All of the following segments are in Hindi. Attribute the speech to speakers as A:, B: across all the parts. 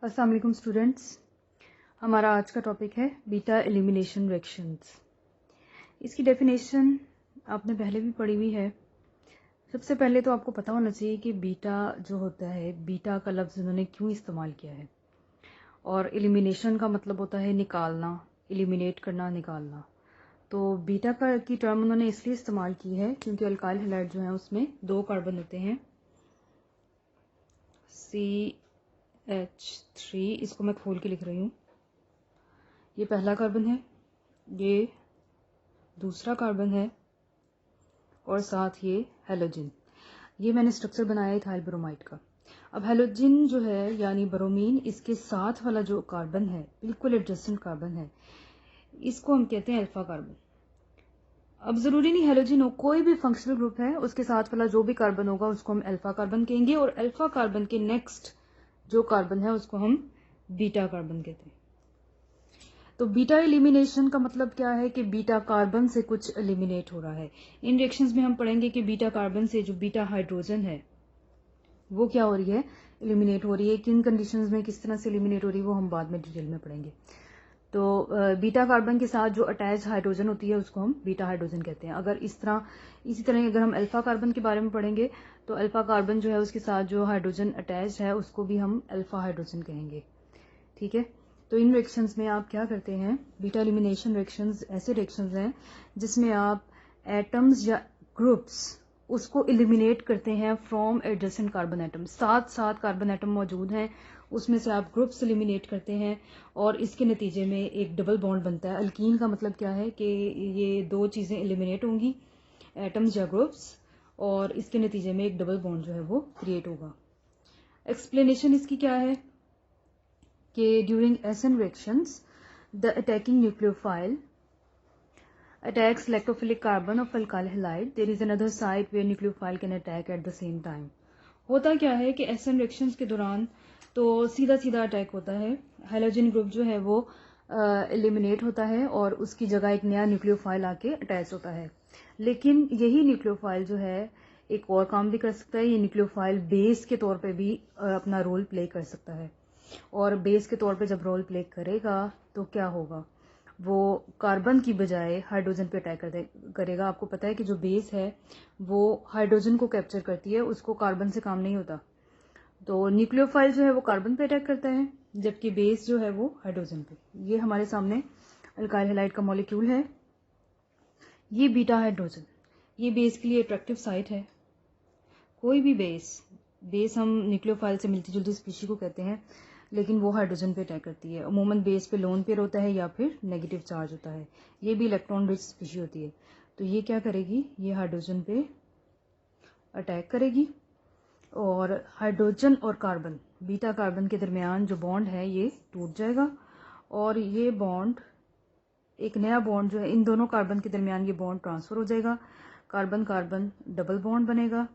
A: अस्सलाम वालेकुम स्टूडेंट्स, हमारा आज का टॉपिक है बीटा एलिमिनेशन रिएक्शंस। इसकी डेफिनेशन आपने पहले भी पढ़ी हुई है। सबसे पहले तो आपको पता होना चाहिए कि बीटा जो होता है, बीटा का लफ्ज़ उन्होंने क्यों इस्तेमाल किया है। और एलिमिनेशन का मतलब होता है निकालना, एलिमिनेट करना, निकालना। तो बीटा का की टर्म उन्होंने इसलिए इस्तेमाल की है क्योंकि अल्काइल हैलाइड जो है उसमें 2 कार्बन होते हैं, CH3। इसको मैं खोल के लिख रही हूँ। ये पहला कार्बन है, ये दूसरा कार्बन है और साथ ये हैलोजन। ये मैंने स्ट्रक्चर बनाया है इथाइल ब्रोमाइड का। अब हैलोजन जो है यानी ब्रोमीन, इसके साथ वाला जो कार्बन है, बिल्कुल एडजेसेंट कार्बन है, इसको हम कहते हैं अल्फा कार्बन। अब जरूरी नहीं हैलोजन हो, कोई भी फंक्शनल ग्रुप है उसके साथ वाला जो भी कार्बन होगा उसको हम अल्फा कार्बन कहेंगे, और अल्फा कार्बन के नेक्स्ट जो कार्बन है उसको हम बीटा कार्बन कहते हैं। तो बीटा एलिमिनेशन का मतलब क्या है कि बीटा कार्बन से कुछ एलिमिनेट हो रहा है। इन रिएक्शंस में हम पढ़ेंगे कि बीटा कार्बन से जो बीटा हाइड्रोजन है वो क्या हो रही है, एलिमिनेट हो रही है। किन कंडीशंस में किस तरह से एलिमिनेट हो रही है वो हम बाद में डिटेल में पढ़ेंगे। तो बीटा कार्बन के साथ जो अटैच हाइड्रोजन होती है उसको हम बीटा हाइड्रोजन कहते हैं। अगर इसी तरह अगर हम अल्फा कार्बन के बारे में पढ़ेंगे तो अल्फा कार्बन जो है उसके साथ जो हाइड्रोजन अटैच है उसको भी हम अल्फा हाइड्रोजन कहेंगे। ठीक है। तो इन रिएक्शंस में आप क्या करते हैं, बीटा एलिमिनेशन रिएक्शंस ऐसे रिएक्शंस हैं जिसमें आप एटम्स या ग्रुप्स उसको एलिमिनेट करते हैं from adjacent carbon atom. 7 carbon atom मौजूद हैं, उसमें से आप ग्रुप्स एलिमिनेट करते हैं और इसके नतीजे में एक डबल बॉन्ड बनता है। अल्कीन का मतलब क्या है कि ये 2 चीजें एलिमिनेट होंगी, एटम्स या ग्रुप्स, और इसके नतीजे में एक डबल बॉन्ड जो है वो क्रिएट होगा। एक्सप्लेनेशन इसकी क्या है कि during SN reactions, the attacking nucleophile attacks electrophilic carbon of alkyl halide. There is another site where nucleophile can attack at the same time. होता क्या है कि SN reactions के दौरान तो सीधा सीधा अटैक होता है, हाइड्रोजन ग्रुप जो है वो एलिमिनेट होता है और उसकी जगह एक नया न्यूक्लियोफाइल आके अटैच होता है। लेकिन यही न्यूक्लियोफाइल जो है एक और काम भी कर सकता है। ये न्यूक्लियोफाइल बेस के तौर पे भी अपना रोल प्ले कर सकता है, और बेस के तौर पे जब रोल प्ले करेगा तो क्या होगा, वो कार्बन की बजाय हाइड्रोजन पे अटैक करेगा। आपको पता है कि जो बेस है वो हाइड्रोजन को कैप्चर करती है, उसको कार्बन से काम नहीं होता। तो न्यूक्लियोफाइल जो है वो कार्बन पे अटैक करता है जबकि बेस जो है वो हाइड्रोजन पे। ये हमारे सामने अल्काइल हैलाइड का मॉलिक्यूल है, ये बीटा हाइड्रोजन। ये बेस के लिए अट्रैक्टिव साइट है। कोई भी बेस हम न्यूक्लियोफाइल से मिलती जुलती स्पीशी को कहते हैं, लेकिन वो हाइड्रोजन पे अटैक करती है। अमूमन बेस पे लोन पेयर होता है या फिर नेगेटिव चार्ज होता है। ये भी इलेक्ट्रॉन रिच स्पीशी होती है। तो ये क्या करेगी, ये हाइड्रोजन पे अटैक करेगी और हाइड्रोजन और कार्बन, बीटा कार्बन के दरमियान जो बॉन्ड है ये टूट जाएगा और ये बॉन्ड, एक नया बॉन्ड जो है इन दोनों कार्बन के दरमियान ये बॉन्ड ट्रांसफर हो जाएगा। कार्बन कार्बन डबल बॉन्ड बनेगा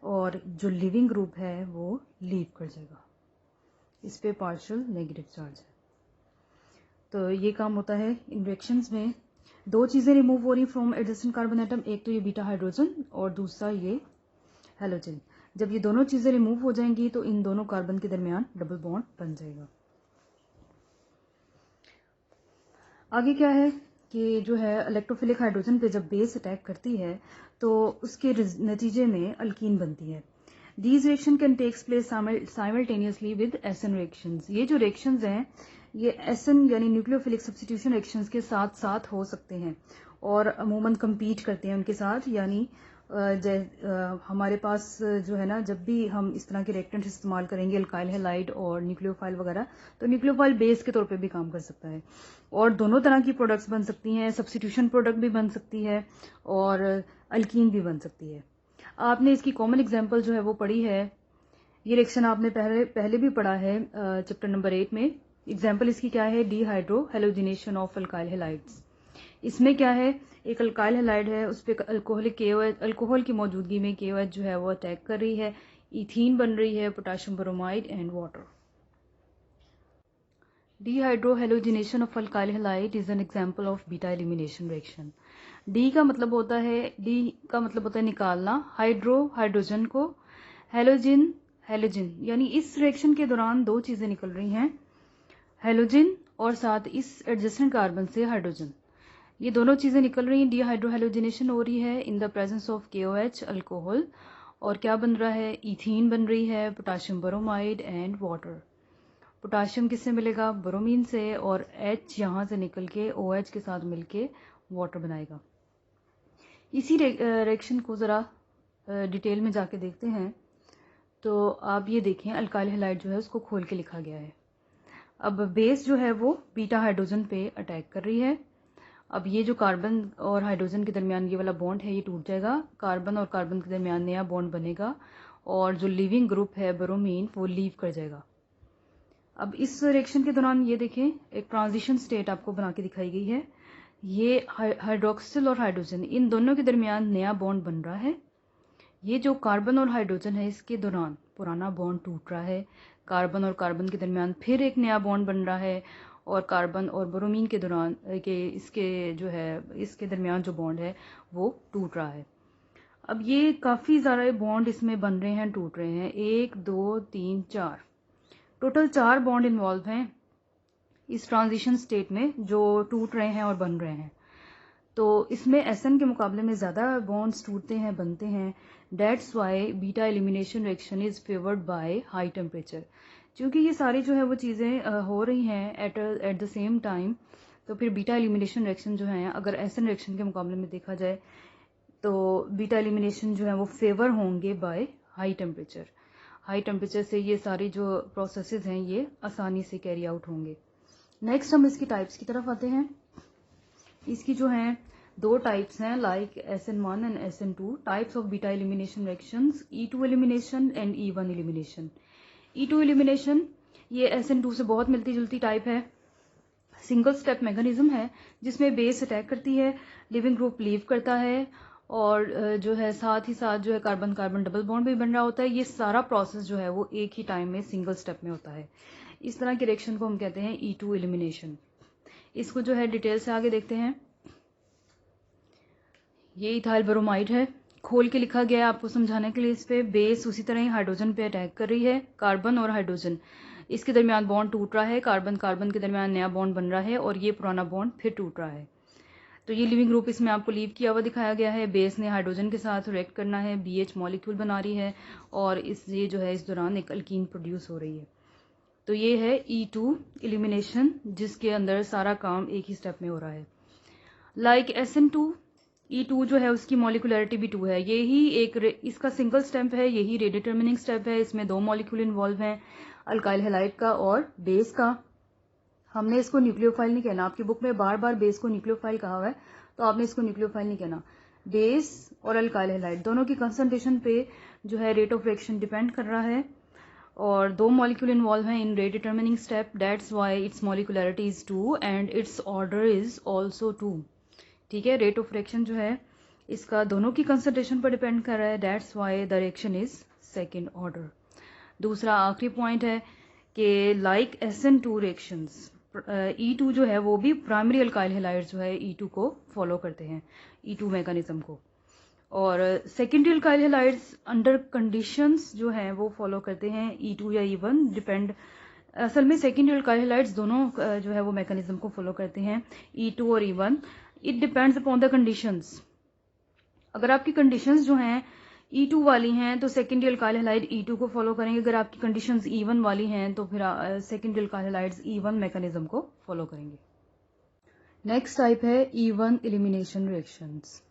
A: और जो लिविंग ग्रुप है वो लीव कर जाएगा। इस पे पार्शियल नेगेटिव चार्ज है। तो ये काम होता है इन रिएक्शंस में। 2 चीजें रिमूव हो रही फ्रॉम एडजेसेंट कार्बन एटम, एक तो ये बीटा हाइड्रोजन और दूसरा ये हैलोजन। जब ये दोनों चीजें रिमूव हो जाएंगी तो इन दोनों कार्बन के दरमियान डबल बॉन्ड बन जाएगा। आगे क्या है कि जो है इलेक्ट्रोफिलिक हाइड्रोजन पे जब बेस अटैक करती है तो उसके नतीजे में अल्कीन बनती है। These reaction can takes place simultaneously with SN reactions. ये जो reactions हैं ये SN यानी न्यूक्लियोफिलिक सब्स्टिट्यूशन reactions के साथ साथ हो सकते हैं और अमूमन compete करते हैं उनके साथ। यानी हमारे पास जो है ना, जब भी हम इस तरह के रिएक्टेंट इस्तेमाल करेंगे अल्काइल हैलाइड और न्यूक्लियोफाइल वगैरह, तो न्यूक्लियोफाइल बेस के तौर पे भी काम कर सकता है और दोनों तरह की प्रोडक्ट्स बन सकती हैं। सब्स्टिट्यूशन प्रोडक्ट भी बन सकती है और अल्कीन भी बन सकती है। आपने इसकी कॉमन एग्जांपल जो है वो पढ़ी है, ये रिएक्शन आपने पहले भी पढ़ा है चैप्टर नंबर 8 में। एग्जांपल इसकी क्या है, dehydro halogenation of alkyl halides. इसमें क्या है, एक अल्काइल हैलाइड है, उस पर अल्कोहल की मौजूदगी में KOH जो है वो अटैक कर रही है, इथीन बन रही है, potassium bromide and water. Dehydro halogenation of alkyl halide is an example of beta elimination reaction. D का मतलब होता है निकालना, हाइड्रोजन को, हेलोजन, यानी इस रिएक्शन के दौरान दो चीजें निकल रही हैं, हेलोजन और साथ इस एडजेसेंट कार्बन से हाइड्रोजन। ये दोनों चीजें निकल रही हैं, डिहाइड्रोहेलोजिनेशन हो रही है in the presence of KOH alcohol, और क्या बन रहा है, इथीन बन रही है, potassium bromide and water. Potassium किससे मिलेगा, ब्रोमीन से, और H यहाँ से निकल के OH के साथ मिलके वाटर बनाएगा। इसी रिएक्शन को जरा डिटेल में जाके देखते हैं। तो आप ये देखें, अल्काइल हैलाइड जो है उसको खोल के लिखा गया है। अब बेस जो है वो बीटा हाइड्रोजन पे अटैक कर रही है। अब ये जो कार्बन और हाइड्रोजन के दरमियान ये वाला बॉन्ड है ये टूट जाएगा, कार्बन और कार्बन के दरमियान नया बॉन्ड बनेगा और जो लिविंग ग्रुप है ब्रोमीन वो लीव कर जाएगा। अब इस रिएक्शन के दौरान ये देखें, एक ट्रांजिशन स्टेट आपको बना के दिखाई गई है। ये हाइड्रोक्सिल और हाइड्रोजन इन दोनों के दरमियान नया बॉन्ड बन रहा है। ये जो कार्बन और हाइड्रोजन है इसके दौरान पुराना बॉन्ड टूट रहा है, कार्बन और कार्बन के दरमियान फिर एक नया बॉन्ड बन रहा है, और कार्बन और ब्रोमीन के दौरान इसके जो है इसके दरमियान जो बॉन्ड है वो टूट रहा है। अब ये काफी सारे बॉन्ड इसमें बन रहे हैं, टूट रहे हैं, 1 2 3 4, टोटल 4 बॉन्ड इन्वॉल्व हैं इस ट्रांजिशन स्टेट में जो टूट रहे हैं और बन रहे हैं। तो इसमें SN के मुकाबले में ज्यादा बॉन्ड्स टूटते हैं, बनते हैं। That's why beta elimination reaction is favoured by high temperature. क्योंकि ये सारी जो है वो चीजें हो रही हैं एट द सेम टाइम, तो फिर बीटा एलिमिनेशन रिएक्शन जो है अगर SN रिएक्शन के मुकाबले में देखा जाए तो बीटा एलिमिनेशन जो है वो फेवर होंगे by high temperature. High temperature से ये सारी जो प्रोसेसेस हैं ये आसानी से कैरी आउट होंगे। नेक्स्ट हम इसकी टाइप्स की तरफ आते हैं। इसकी जो है दो टाइप्स हैं, like SN1 and SN2 types of beta elimination reactions, E2 elimination and E1 elimination. E2 elimination ये SN2 से बहुत मिलती जुलती टाइप है। सिंगल स्टेप मैकेनिज्म है जिसमें बेस अटैक करती है, लिविंग ग्रुप लीव करता है, और जो है साथ ही साथ जो है कार्बन कार्बन डबल बॉन्ड भी बन रहा होता है। ये सारा प्रोसेस जो है वो एक ही टाइम में सिंगल स्टेप में होता है। इस तरह के रिएक्शन को हम कहते हैं E2 एलिमिनेशन। इसको जो है डिटेल से आगे देखते हैं। ये इथाइल ब्रोमाइड है, खोल के लिखा गया है आपको समझाने के लिए। इस पे बेस उसी तरह ही हाइड्रोजन पे अटैक कर रही है, कार्बन और हाइड्रोजन इसके दरमियान बॉन्ड टूट रहा है, कार्बन कार्बन के दरमियान नया बॉन्ड बन रहा है और ये पुराना बॉन्ड फिर टूट रहा है। तो ये लिविंग ग्रुप इसमें आपको लीव किया हुआ दिखाया गया है। बेस ने हाइड्रोजन के साथ रिएक्ट करना है, BH मॉलिक्यूल बना रही है और ये जो है इस दौरान एक अल्कीन प्रोड्यूस हो रही है। तो ये है E2 एलिमिनेशन जिसके अंदर सारा काम एक ही स्टेप में हो रहा है। लाइक SN2, E2 जो है उसकी मॉलिकुलरिटी भी 2 है। यही एक इसका सिंगल स्टेप है, यही रेडिटर्मिनिंग स्टेप है। इसमें 2 मॉलिक्यूल इन्वॉल्व हैं, अल्काइल हैलाइड का और बेस का। हमने इसको न्यूक्लियोफाइल नहीं कहना, आपकी बुक में बार बार बेस को न्यूक्लियोफाइल कहा हुआ है तो आपने इसको न्यूक्लियोफाइल नहीं कहना। बेस और अल्काइल हैलाइड दोनों की कंसंट्रेशन पे जो है रेट ऑफ रिएक्शन डिपेंड कर रहा है, और 2 मॉलिक्यूल इन्वॉल्व हैं in rate determining step. That's why its molecularity is 2 and its order is also 2। ठीक है, रेट ऑफ रिएक्शन जो है इसका दोनों की कंसंट्रेशन पर डिपेंड कर रहा है। That's why the reaction is second order. दूसरा आखिरी पॉइंट है कि लाइक SN2 रिएक्शंस, E2 जो है वो भी प्राइमरी अल्काइल हैलाइड्स जो है E2 को फॉलो करते हैं, E2 मैकेनिज्म को, और secondary alkyl halides under conditions जो है वो फॉलो करते हैं E2 या E1 डिपेंड। असल में सेकेंडरी अल्काइल हैलाइड्स दोनों जो है वो मैकेनिज्म को फॉलो करते हैं, E2 और E1। It depends upon the conditions. अगर आपकी कंडीशंस जो हैं E2 वाली हैं तो सेकेंडरी अल्काइल हैलाइड E2 को फॉलो करेंगे। अगर आपकी कंडीशंस E1 वाली हैं तो फिर secondary alkyl halides E1 mechanism को फॉलो करेंगे। नेक्स्ट टाइप है E1 elimination reactions.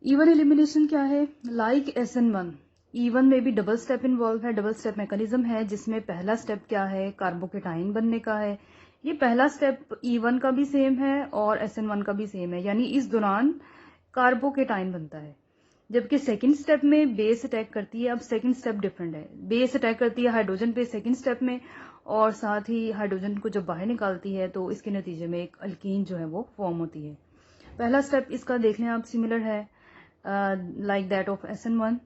A: E1 elimination क्या है? लाइक SN1, E1 में भी डबल स्टेप इन्वॉल्व है, डबल स्टेप मैकेनिज्म है जिसमें पहला स्टेप क्या है, कार्बोकेटाइन बनने का है। ये पहला स्टेप E1 का भी सेम है और SN1 का भी सेम है, यानी इस दौरान कार्बोकेटाइन बनता है। जबकि सेकंड स्टेप में बेस अटैक करती है। अब सेकंड स्टेप डिफरेंट है, बेस अटैक करती है हाइड्रोजन पे सेकंड स्टेप में, और साथ ही हाइड्रोजन को जब बाहर निकालती है तो इसके नतीजे में एक अल्कीन जो है वो फॉर्म होती है। पहला स्टेप इसका देख लें आप, सिमिलर है लाइक दैट ऑफ SN1।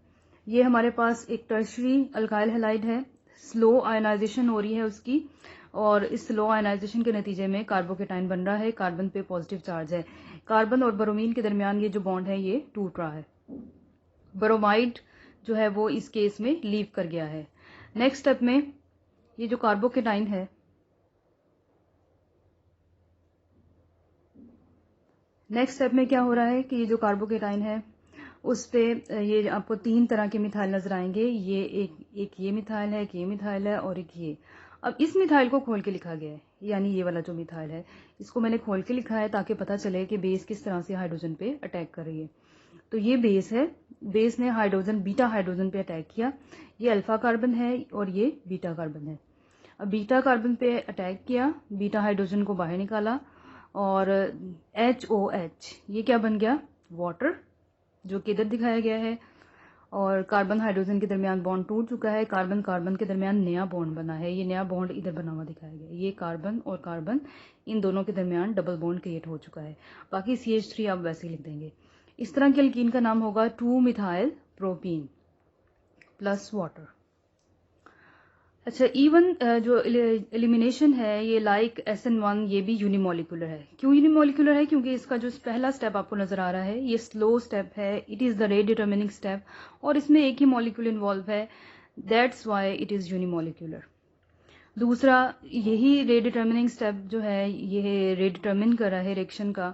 A: ये हमारे पास एक टर्शरी अल्काइल हैलाइड है, स्लो आयनाइजेशन हो रही है उसकी, और इस स्लो आयनाइजेशन के नतीजे में कार्बोकेटाइन बन रहा है, कार्बन पे पॉजिटिव चार्ज है। कार्बन और ब्रोमीन के दरमियान ये जो बॉन्ड है ये टूट रहा है। ब्रोमाइड जो है वो इस केस में लीव कर गया है। नेक्स्ट स्टेप में ये जो कार्बोकेटाइन है, नेक्स्ट स्टेप में क्या हो रहा है कि ये जो कार्बोकेटाइन है उस पे ये आपको 3 तरह के मिथाइल नजर आएंगे। ये एक ये मिथाइल है, एक ये मिथाइल है और एक ये। अब इस मिथाइल को खोल के लिखा गया है, यानी ये वाला जो मिथाइल है इसको मैंने खोल के लिखा है ताकि पता चले कि बेस किस तरह से हाइड्रोजन पे अटैक कर रही है। तो ये बेस है, बेस ने हाइड्रोजन बीटा हाइड्रोजन पे अटैक किया। ये अल्फा कार्बन है और ये बीटा कार्बन है। अब बीटा कार्बन पे अटैक किया, बीटा हाइड्रोजन को बाहर निकाला और HOH ये क्या बन गया, वाटर, जो कि इधर दिखाया गया है। और कार्बन हाइड्रोजन के दरमियान बॉन्ड टूट चुका है, कार्बन कार्बन के दरमियान नया बॉन्ड बना है। ये नया बॉन्ड इधर बना हुआ दिखाया गया है। ये कार्बन और कार्बन इन दोनों के दरमियान डबल बॉन्ड क्रिएट हो चुका है। बाकी CH3 आप वैसे ही लिख देंगे। इस तरह के अल्कीन का नाम होगा 2-मिथाइल प्रोपीन प्लस वाटर। अच्छा, इवन जो एलिमिनेशन है ये लाइक SN1 ये भी यूनिमोलिकुलर है। क्यों यूनिमोलिकुलर है? क्योंकि इसका जो पहला स्टेप आपको नजर आ रहा है ये स्लो स्टेप है, it is the rate determining step, और इसमें एक ही मॉलिक्यूल इन्वॉल्व है, that's why it is unimolecular. दूसरा, यही रेट डिटर्मिनिंग स्टेप जो है ये रेट डिटर्मिन कर रहा है रिएक्शन का,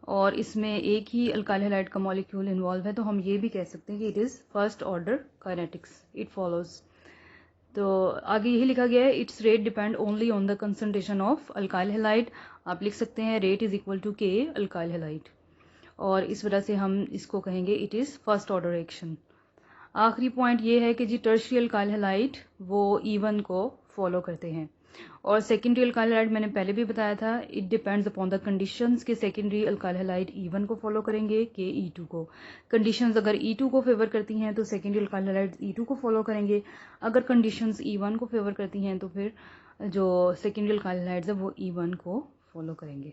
A: और इसमें एक ही अल्काइल हैलाइड का मॉलिक्यूल इन्वॉल्व है, तो हम ये भी कह सकते हैं कि it is first order kinetics, it follows. तो आगे यही लिखा गया है, it's rate depend only on the concentration of alkyl halide. आप लिख सकते हैं rate is equal to K alkyl halide, और इस वजह से हम इसको कहेंगे it is first order reaction. आखिरी पॉइंट ये है कि जी टर्शियरी अल्काइल हैलाइड वो E1 को फॉलो करते हैं, और सेकेंडरी अल्काइल हैलाइड मैंने पहले भी बताया था, it depends upon the conditions के सेकेंडरी अल्काइल हैलाइड E1 को फॉलो करेंगे के E2 को। कंडीशंस अगर E2 को फेवर करती हैं तो सेकेंडरी अल्काइल हैलाइड E2 को फॉलो करेंगे, अगर कंडीशंस E1 को फेवर करती हैं तो फिर जो सेकेंडरी अल्काइल हैलाइड्स है वो E1 को फॉलो करेंगे।